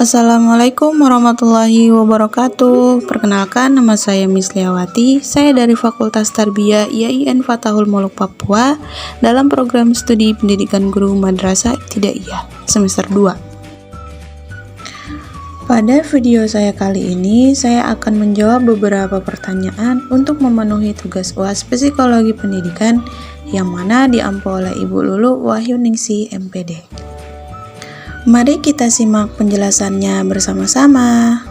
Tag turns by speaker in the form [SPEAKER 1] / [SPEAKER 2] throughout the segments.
[SPEAKER 1] Assalamualaikum warahmatullahi wabarakatuh. Perkenalkan, nama saya Miss Liawati. Saya dari Fakultas Tarbiyah IAIN Fatahul Muluk Papua dalam program studi pendidikan guru madrasah ibtidaiyah semester 2. Pada video saya kali ini, saya akan menjawab beberapa pertanyaan untuk memenuhi tugas UAS Psikologi Pendidikan yang mana diampu oleh Ibu Lulu Wahyuningsi MPD. Mari kita simak penjelasannya bersama-sama.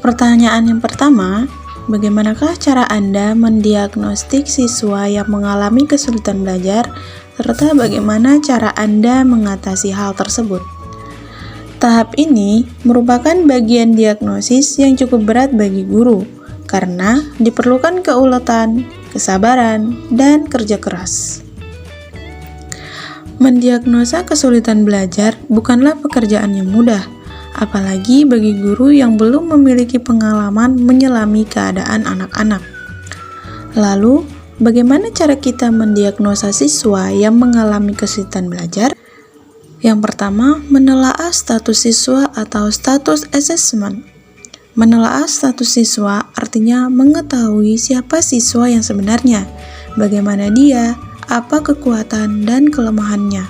[SPEAKER 1] Pertanyaan yang pertama, bagaimanakah cara Anda mendiagnostik siswa yang mengalami kesulitan belajar, serta bagaimana cara Anda mengatasi hal tersebut? Tahap ini merupakan bagian diagnosis yang cukup berat bagi guru, karena diperlukan keuletan, kesabaran, dan kerja keras. Mendiagnosa kesulitan belajar bukanlah pekerjaan yang mudah, apalagi bagi guru yang belum memiliki pengalaman menyelami keadaan anak-anak. Lalu, bagaimana cara kita mendiagnosa siswa yang mengalami kesulitan belajar? Yang pertama, menelaah status siswa atau status assessment. Menelaah status siswa artinya mengetahui siapa siswa yang sebenarnya, bagaimana dia, apa kekuatan dan kelemahannya.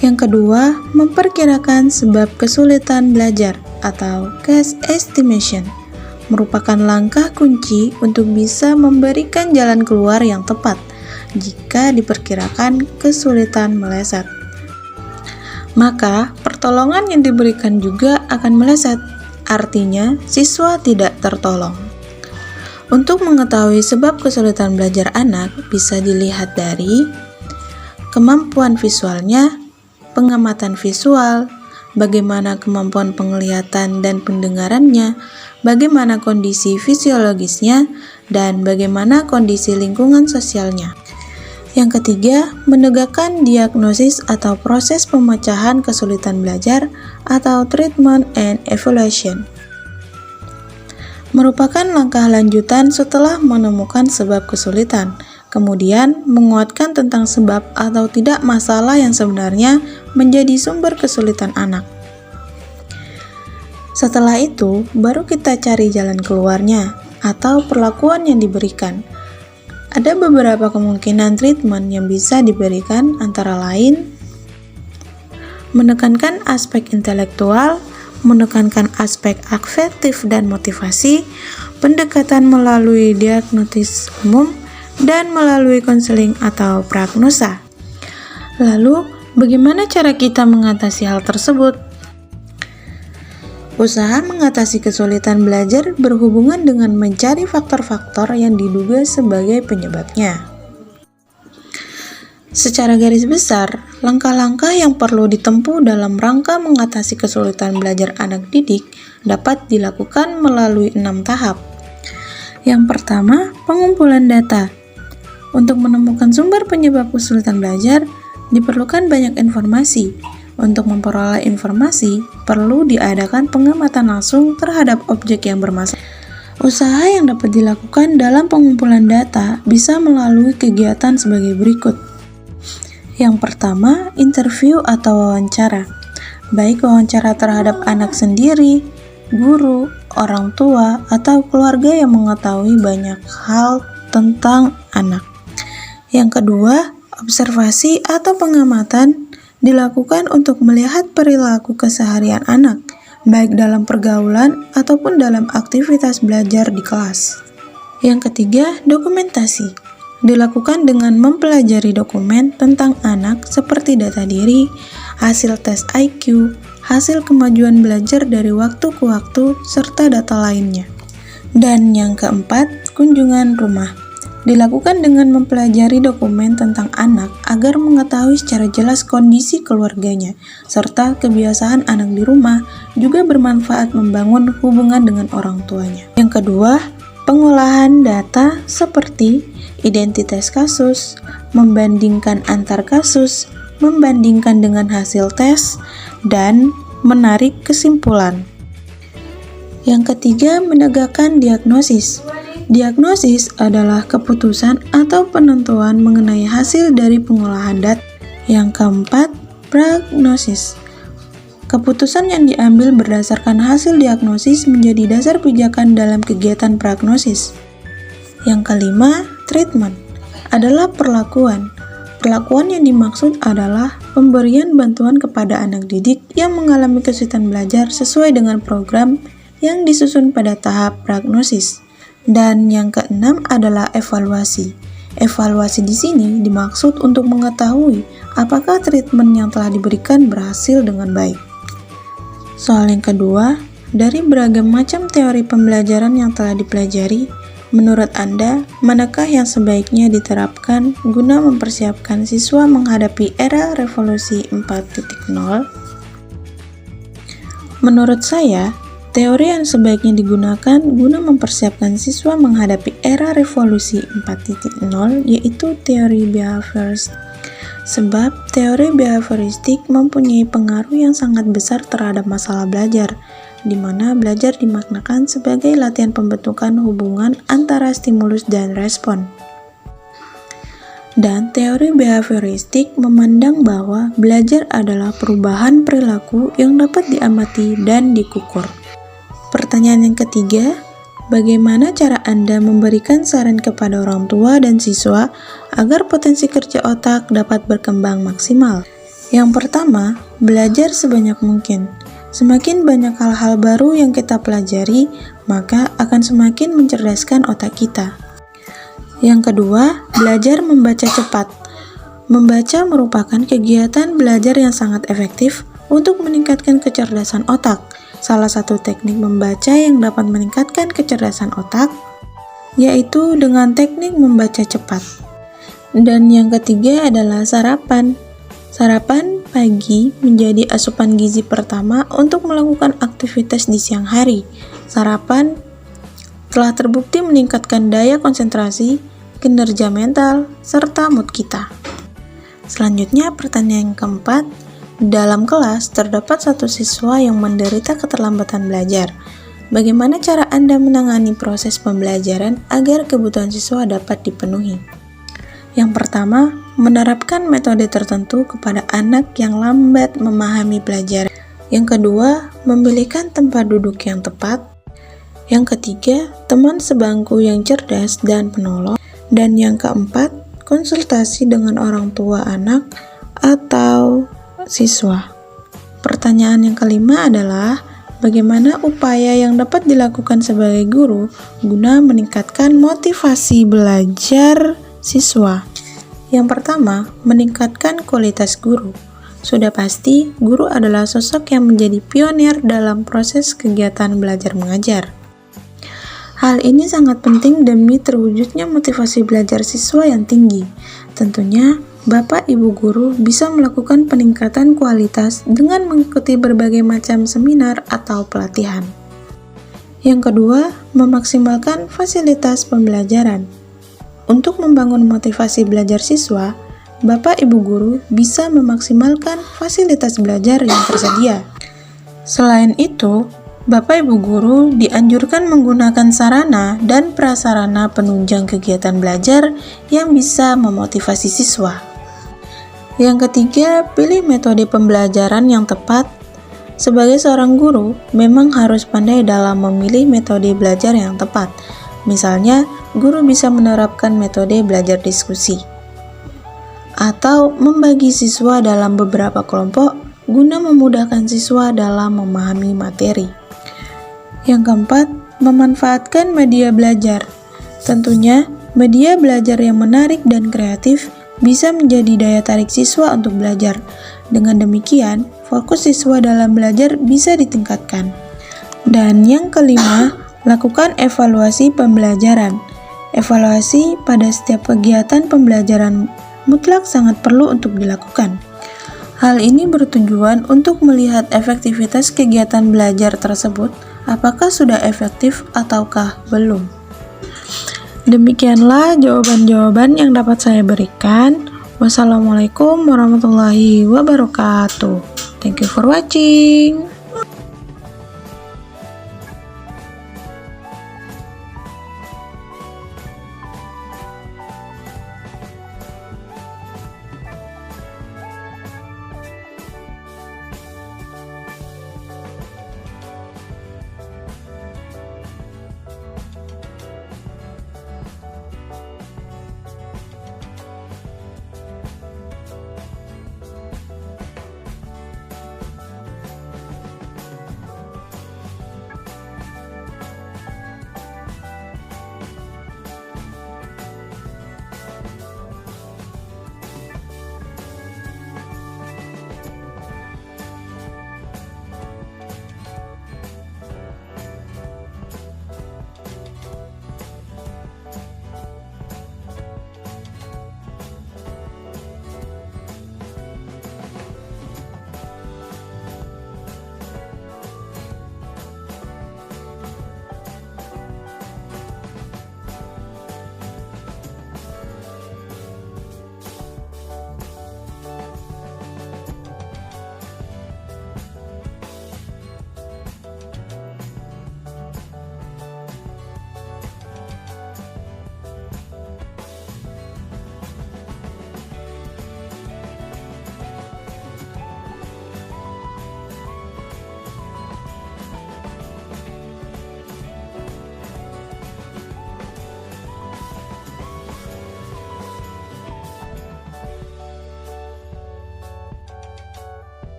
[SPEAKER 1] Yang kedua, memperkirakan sebab kesulitan belajar atau case estimation merupakan langkah kunci untuk bisa memberikan jalan keluar yang tepat jika diperkirakan kesulitan meleset. Maka, pertolongan yang diberikan juga akan meleset, artinya siswa tidak tertolong. Untuk mengetahui sebab kesulitan belajar anak bisa dilihat dari kemampuan visualnya, pengamatan visual, bagaimana kemampuan penglihatan dan pendengarannya, bagaimana kondisi fisiologisnya, dan bagaimana kondisi lingkungan sosialnya. Yang ketiga, menegakkan diagnosis atau proses pemecahan kesulitan belajar atau treatment and evaluation. Merupakan langkah lanjutan setelah menemukan sebab kesulitan, kemudian menguatkan tentang sebab atau tidak masalah yang sebenarnya menjadi sumber kesulitan anak. Setelah itu, baru kita cari jalan keluarnya atau perlakuan yang diberikan. Ada beberapa kemungkinan treatment yang bisa diberikan, antara lain menekankan aspek intelektual, menekankan aspek afektif dan motivasi, pendekatan melalui diagnosis umum, dan melalui konseling atau prognosa. Lalu, bagaimana cara kita mengatasi hal tersebut? Usaha mengatasi kesulitan belajar berhubungan dengan mencari faktor-faktor yang diduga sebagai penyebabnya. Secara garis besar, langkah-langkah yang perlu ditempuh dalam rangka mengatasi kesulitan belajar anak didik dapat dilakukan melalui 6 tahap. Yang pertama, pengumpulan data. Untuk menemukan sumber penyebab kesulitan belajar, diperlukan banyak informasi. Untuk memperoleh informasi, perlu diadakan pengamatan langsung terhadap objek yang bermasalah. Usaha yang dapat dilakukan dalam pengumpulan data bisa melalui kegiatan sebagai berikut. Yang pertama, interview atau wawancara. Baik wawancara terhadap anak sendiri, guru, orang tua, atau keluarga yang mengetahui banyak hal tentang anak. Yang kedua, observasi atau pengamatan dilakukan untuk melihat perilaku keseharian anak, baik dalam pergaulan ataupun dalam aktivitas belajar di kelas. Yang ketiga, dokumentasi. Dilakukan dengan mempelajari dokumen tentang anak seperti data diri, hasil tes IQ, hasil kemajuan belajar dari waktu ke waktu, serta data lainnya. Dan yang keempat, kunjungan rumah. Dilakukan dengan mempelajari dokumen tentang anak agar mengetahui secara jelas kondisi keluarganya, serta kebiasaan anak di rumah juga bermanfaat membangun hubungan dengan orang tuanya. Yang kedua, pengolahan data seperti identitas kasus, membandingkan antar kasus, membandingkan dengan hasil tes, dan menarik kesimpulan. Yang ketiga, menegakkan diagnosis. Diagnosis adalah keputusan atau penentuan mengenai hasil dari pengolahan data. Yang keempat, prognosis. Keputusan yang diambil berdasarkan hasil diagnosis menjadi dasar pijakan dalam kegiatan prognosis. Yang kelima, treatment adalah perlakuan. Perlakuan yang dimaksud adalah pemberian bantuan kepada anak didik yang mengalami kesulitan belajar sesuai dengan program yang disusun pada tahap prognosis. Dan yang keenam adalah evaluasi. Evaluasi di sini dimaksud untuk mengetahui apakah treatment yang telah diberikan berhasil dengan baik. Soal yang kedua, dari beragam macam teori pembelajaran yang telah dipelajari, menurut Anda, manakah yang sebaiknya diterapkan guna mempersiapkan siswa menghadapi era revolusi 4.0? Menurut saya, teori yang sebaiknya digunakan guna mempersiapkan siswa menghadapi era revolusi 4.0 yaitu teori behavioristik. Sebab teori behavioristik mempunyai pengaruh yang sangat besar terhadap masalah belajar, di mana belajar dimaknakan sebagai latihan pembentukan hubungan antara stimulus dan respon. Dan teori behavioristik memandang bahwa belajar adalah perubahan perilaku yang dapat diamati dan dikukur. Pertanyaan yang ketiga, bagaimana cara Anda memberikan saran kepada orang tua dan siswa agar potensi kerja otak dapat berkembang maksimal? Yang pertama, belajar sebanyak mungkin. Semakin banyak hal-hal baru yang kita pelajari, maka akan semakin mencerdaskan otak kita. Yang kedua, belajar membaca cepat. Membaca merupakan kegiatan belajar yang sangat efektif untuk meningkatkan kecerdasan otak. Salah satu teknik membaca yang dapat meningkatkan kecerdasan otak yaitu dengan teknik membaca cepat. Dan yang ketiga adalah sarapan. Sarapan pagi menjadi asupan gizi pertama untuk melakukan aktivitas di siang hari. Sarapan telah terbukti meningkatkan daya konsentrasi, kinerja mental, serta mood kita. Selanjutnya, pertanyaan yang keempat. Dalam kelas, terdapat satu siswa yang menderita keterlambatan belajar. Bagaimana cara Anda menangani proses pembelajaran agar kebutuhan siswa dapat dipenuhi? Yang pertama, menerapkan metode tertentu kepada anak yang lambat memahami pelajaran. Yang kedua, memilihkan tempat duduk yang tepat. Yang ketiga, teman sebangku yang cerdas dan penolong. Dan yang keempat, konsultasi dengan orang tua anak atau siswa. Pertanyaan yang kelima adalah, bagaimana upaya yang dapat dilakukan sebagai guru guna meningkatkan motivasi belajar siswa? Yang pertama, meningkatkan kualitas guru. Sudah pasti, guru adalah sosok yang menjadi pionir dalam proses kegiatan belajar mengajar. Hal ini sangat penting demi terwujudnya motivasi belajar siswa yang tinggi. Tentunya, Bapak Ibu guru bisa melakukan peningkatan kualitas dengan mengikuti berbagai macam seminar atau pelatihan. Yang kedua, memaksimalkan fasilitas pembelajaran. Untuk membangun motivasi belajar siswa, Bapak Ibu guru bisa memaksimalkan fasilitas belajar yang tersedia. Selain itu, Bapak Ibu guru dianjurkan menggunakan sarana dan prasarana penunjang kegiatan belajar yang bisa memotivasi siswa. Yang ketiga, pilih metode pembelajaran yang tepat. Sebagai seorang guru, memang harus pandai dalam memilih metode belajar yang tepat. Misalnya, guru bisa menerapkan metode belajar diskusi atau membagi siswa dalam beberapa kelompok guna memudahkan siswa dalam memahami materi. Yang keempat, memanfaatkan media belajar. Tentunya, media belajar yang menarik dan kreatif bisa menjadi daya tarik siswa untuk belajar. Dengan demikian, fokus siswa dalam belajar bisa ditingkatkan. Dan yang kelima, lakukan evaluasi pembelajaran. Evaluasi pada setiap kegiatan pembelajaran mutlak sangat perlu untuk dilakukan. Hal ini bertujuan untuk melihat efektivitas kegiatan belajar tersebut, apakah sudah efektif ataukah belum. Demikianlah jawaban-jawaban yang dapat saya berikan. Wassalamualaikum warahmatullahi wabarakatuh. Thank you for watching.